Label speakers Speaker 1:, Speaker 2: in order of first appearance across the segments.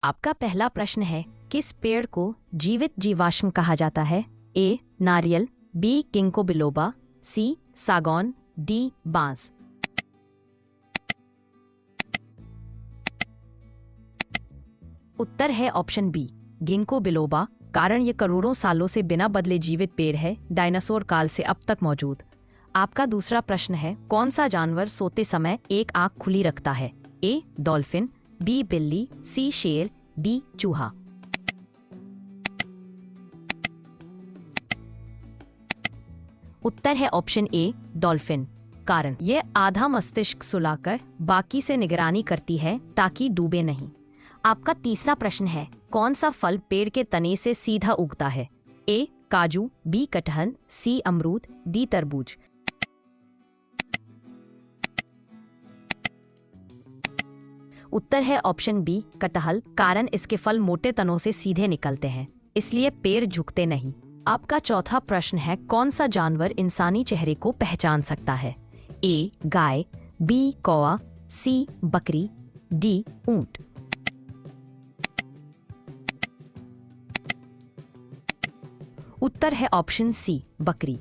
Speaker 1: आपका पहला प्रश्न है, किस पेड़ को जीवित जीवाश्म कहा जाता है? ए नारियल, बी किंको बिलोबा, सी सागौन, डी बांस। उत्तर है ऑप्शन बी गिंको बिलोबा। कारण ये करोड़ों सालों से बिना बदले जीवित पेड़ है, डायनासोर काल से अब तक मौजूद। आपका दूसरा प्रश्न है, कौन सा जानवर सोते समय एक आंख खुली रखता है? ए डॉल्फिन, बी बिल्ली, सी शेर, डी चूहा। उत्तर है ऑप्शन ए डॉल्फिन। कारण ये आधा मस्तिष्क सुलाकर बाकी से निगरानी करती है ताकि डूबे नहीं। आपका तीसरा प्रश्न है, कौन सा फल पेड़ के तने से सीधा उगता है? ए काजू, बी कटहल, सी अमरूद, डी तरबूज। उत्तर है ऑप्शन बी कटहल। कारण इसके फल मोटे तनों से सीधे निकलते हैं, इसलिए पेड़ झुकते नहीं। आपका चौथा प्रश्न है, कौन सा जानवर इंसानी चेहरे को पहचान सकता है? ए गाय, बी कौवा, सी बकरी, डी ऊंट। उत्तर है ऑप्शन सी बकरी।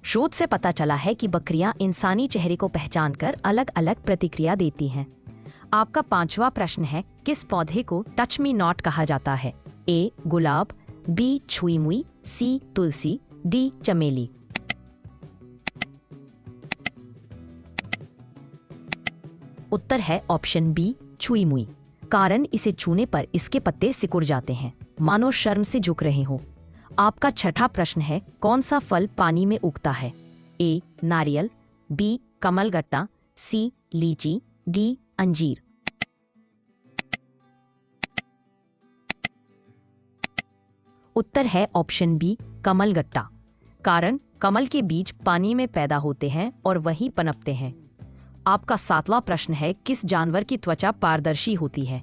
Speaker 1: शोध से पता चला है कि बकरियां इंसानी चेहरे को पहचानकर अलग अलग प्रतिक्रिया देती हैं। आपका पांचवा प्रश्न है, किस पौधे को टच मी नॉट कहा जाता है? ए गुलाब, बी छुई मुई, सी तुलसी, डी चमेली। उत्तर है ऑप्शन बी छुई मुई। कारण इसे छूने पर इसके पत्ते सिकुड़ जाते हैं, मानो शर्म से झुक रहे हो। आपका छठा प्रश्न है, कौन सा फल पानी में उगता है? ए नारियल, बी कमलगट्टा, सी लीची, डी अंजीर। उत्तर है ऑप्शन बी कमलगट्टा। कारण कमल के बीज पानी में पैदा होते हैं और वहीं पनपते हैं। आपका सातवां प्रश्न है, किस जानवर की त्वचा पारदर्शी होती है?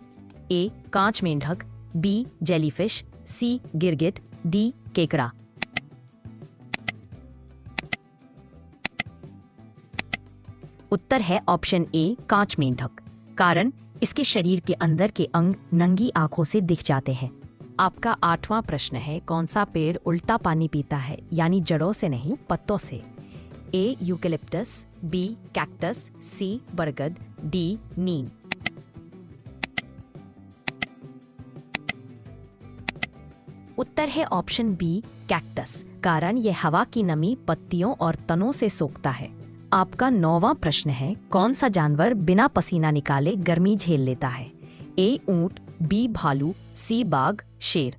Speaker 1: ए कांच मेंढक, बी जेलीफिश, सी गिरगिट, डी केकड़ा। उत्तर है ऑप्शन ए कांच मेंढक। कारण इसके शरीर के अंदर के अंग नंगी आंखों से दिख जाते हैं। आपका आठवां प्रश्न है, कौन सा पेड़ उल्टा पानी पीता है, यानी जड़ों से नहीं पत्तों से? ए यूकेलिप्टस, बी कैक्टस, सी बरगद, डी नीम। उत्तर है ऑप्शन बी कैक्टस। कारण यह हवा की नमी पत्तियों और तनों से सोखता है। आपका नौवां प्रश्न है, कौन सा जानवर बिना पसीना निकाले गर्मी झेल लेता है? ए ऊंट, बी भालू, सी बाघ, शेर।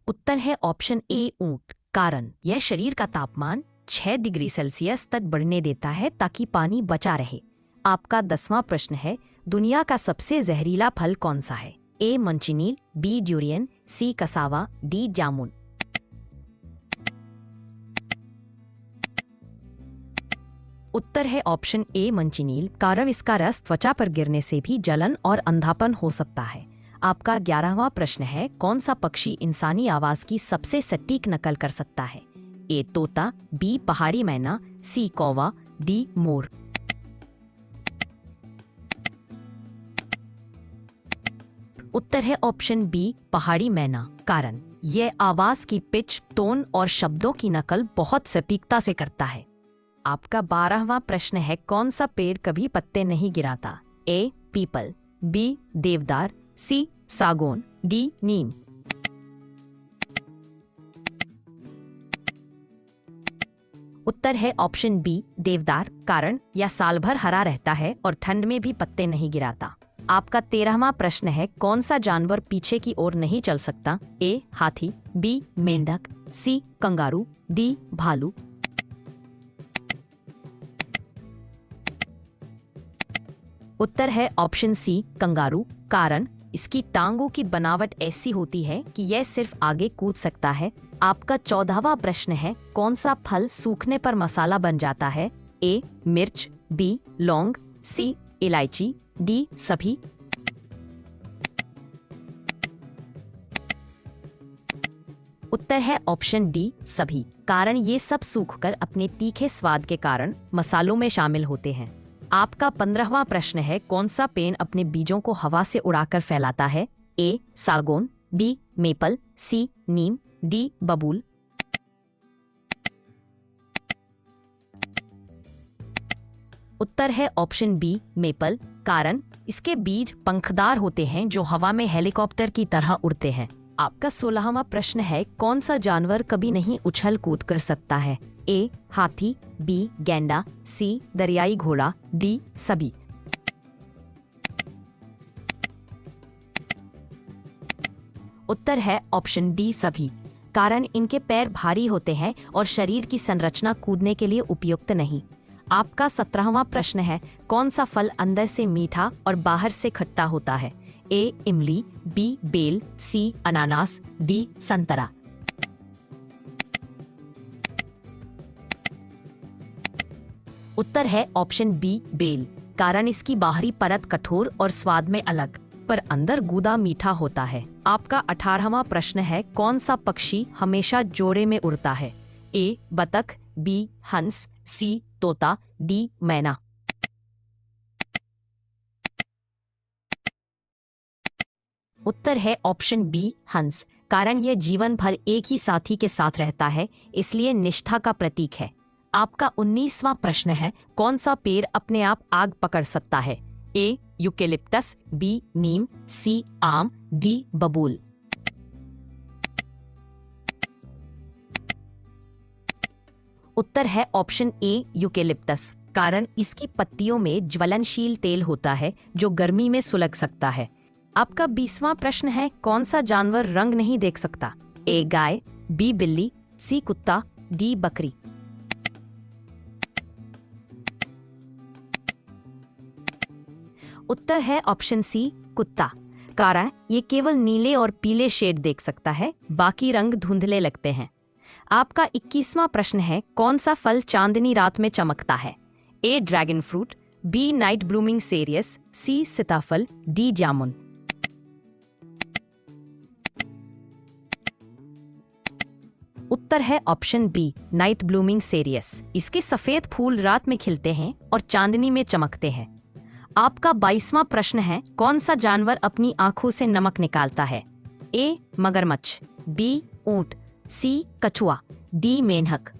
Speaker 1: उत्तर है ऑप्शन ए ऊंट। कारण यह शरीर का तापमान 6 डिग्री सेल्सियस तक बढ़ने देता है ताकि पानी बचा रहे। आपका 10वां प्रश्न है, दुनिया का सबसे जहरीला फल कौन सा है? ए मंचिनील, बी ड्यूरियन, सी कसावा, डी जामुन। उत्तर है ऑप्शन ए मंचिनील। कारण इसका रस त्वचा पर गिरने से भी जलन और अंधापन हो सकता है। आपका 11वां प्रश्न है, कौन सा पक्षी इंसानी आवाज की सबसे सटीक नकल कर सकता है? ए तोता, बी पहाड़ी मैना, सी कौवा, डी मोर। उत्तर है ऑप्शन बी पहाड़ी मैना। कारण यह आवाज की पिच, टोन और शब्दों की नकल बहुत सटीकता से करता है। आपका 12वां प्रश्न है, कौन सा पेड़ कभी पत्ते नहीं गिराता? ए पीपल, बी देवदार, सी सागौन, डी नीम। उत्तर है ऑप्शन बी देवदार। कारण यह साल भर हरा रहता है और ठंड में भी पत्ते नहीं गिराता। आपका 13वां प्रश्न है, कौन सा जानवर पीछे की ओर नहीं चल सकता? ए हाथी, बी मेंढक, सी कंगारू, डी भालू। उत्तर है ऑप्शन सी कंगारू। कारण इसकी टांगों की बनावट ऐसी होती है कि यह सिर्फ आगे कूद सकता है। आपका 14वां प्रश्न है, कौन सा फल सूखने पर मसाला बन जाता है? ए मिर्च, बी लौंग, सी इलायची, डी सभी। उत्तर है ऑप्शन डी सभी। कारण ये सब सूखकर अपने तीखे स्वाद के कारण मसालों में शामिल होते हैं। आपका 15वां प्रश्न है, कौन सा पेड़ अपने बीजों को हवा से उड़ाकर फैलाता है? ए सागौन, बी मेपल, सी नीम, डी बबूल। उत्तर है ऑप्शन बी मेपल, कारण इसके बीज पंखदार होते हैं जो हवा में हेलीकॉप्टर की तरह उड़ते हैं। आपका 16वां प्रश्न है, कौन सा जानवर कभी नहीं उछल कूद कर सकता है? ए हाथी, बी गैंडा, सी दरियाई घोड़ा, डी सभी। उत्तर है ऑप्शन डी सभी, कारण इनके पैर भारी होते हैं और शरीर की संरचना कूदने के लिए उपयुक्त नहीं। आपका 17वां प्रश्न है, कौन सा फल अंदर से मीठा और बाहर से खट्टा होता है? ए इमली, बी बेल, सी अनानास, डी संतरा। उत्तर है ऑप्शन बी बेल, कारण इसकी बाहरी परत कठोर और स्वाद में अलग, पर अंदर गूदा मीठा होता है। आपका 18वां प्रश्न है, कौन सा पक्षी हमेशा जोड़े में उड़ता है? ए बतख, बी हंस, सी तोता, डी मैना। उत्तर है ऑप्शन बी हंस, कारण यह जीवन भर एक ही साथी के साथ रहता है, इसलिए निष्ठा का प्रतीक है। आपका 19वां प्रश्न है, कौन सा पेड़ अपने आप आग पकड़ सकता है? ए यूकेलिप्टस, बी नीम, सी आम, डी बबूल। उत्तर है ऑप्शन ए यूकेलिप्टस, कारण इसकी पत्तियों में ज्वलनशील तेल होता है जो गर्मी में सुलग सकता है। आपका 20वां प्रश्न है, कौन सा जानवर रंग नहीं देख सकता? ए गाय, बी बिल्ली, सी कुत्ता, डी बकरी। उत्तर है ऑप्शन सी कुत्ता, कारण ये केवल नीले और पीले शेड देख सकता है, बाकी रंग धुंधले लगते हैं। आपका 21वां प्रश्न है, कौन सा फल चांदनी रात में चमकता है? A dragon fruit, B night blooming cereus, C सीताफल, डी जामुन। उत्तर है option B night blooming cereus, इसके सफेद फूल रात में खिलते हैं और चांदनी में चमकते हैं। आपका 22वां प्रश्न है, कौन सा जानवर अपनी आंखों से नमक निकालता है? ए मगरमच्छ, बी ऊंट, सी कछुआ, डी मेंढक।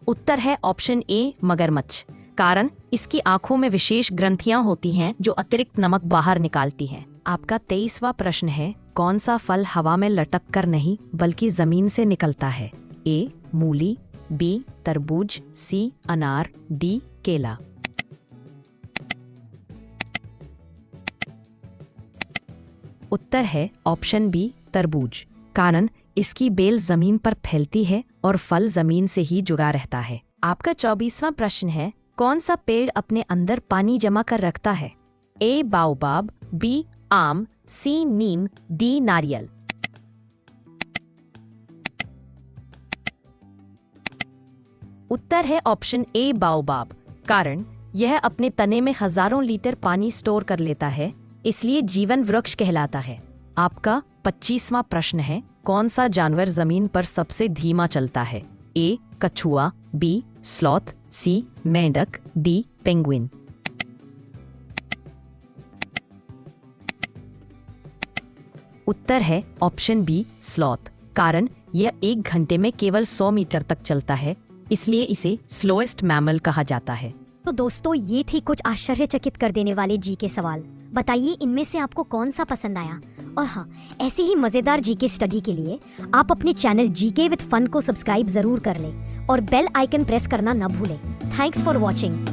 Speaker 1: उत्तर है ऑप्शन ए मगरमच्छ, कारण इसकी आंखों में विशेष ग्रंथियां होती हैं जो अतिरिक्त नमक बाहर निकालती हैं। आपका 23वां प्रश्न है, कौन सा फल हवा में लटक कर नहीं बल्कि जमीन से निकलता है? ए मूली, बी तरबूज, सी अनार, डी केला। उत्तर है ऑप्शन बी तरबूज, कारण इसकी बेल जमीन पर फैलती है और फल जमीन से ही जुड़ा रहता है। आपका 24वां प्रश्न है, कौन सा पेड़ अपने अंदर पानी जमा कर रखता है? ए बाओबाब, बी आम, सी नीम, डी नारियल। उत्तर है ऑप्शन ए बाओबाब, कारण यह अपने तने में हजारों लीटर पानी स्टोर कर लेता है, इसलिए जीवन वृक्ष कहलाता है। आपका 25वां प्रश्न है, कौन सा जानवर जमीन पर सबसे धीमा चलता है? ए कछुआ, बी स्लॉथ, सी मेंढक, डी पेंगुइन। उत्तर है ऑप्शन बी स्लॉथ, कारण यह 1 घंटे में केवल 100 मीटर तक चलता है, इसलिए इसे स्लोएस्ट मैमल कहा जाता है।
Speaker 2: तो दोस्तों, ये थे कुछ आश्चर्यचकित कर देने वाले जीके सवाल। बताइए इनमें से आपको कौन सा पसंद आया। और हाँ, ऐसे ही मजेदार जीके स्टडी के लिए आप अपने चैनल जीके विद फन को सब्सक्राइब जरूर कर लें और बेल आइकन प्रेस करना न भूलें। Thanks for watching.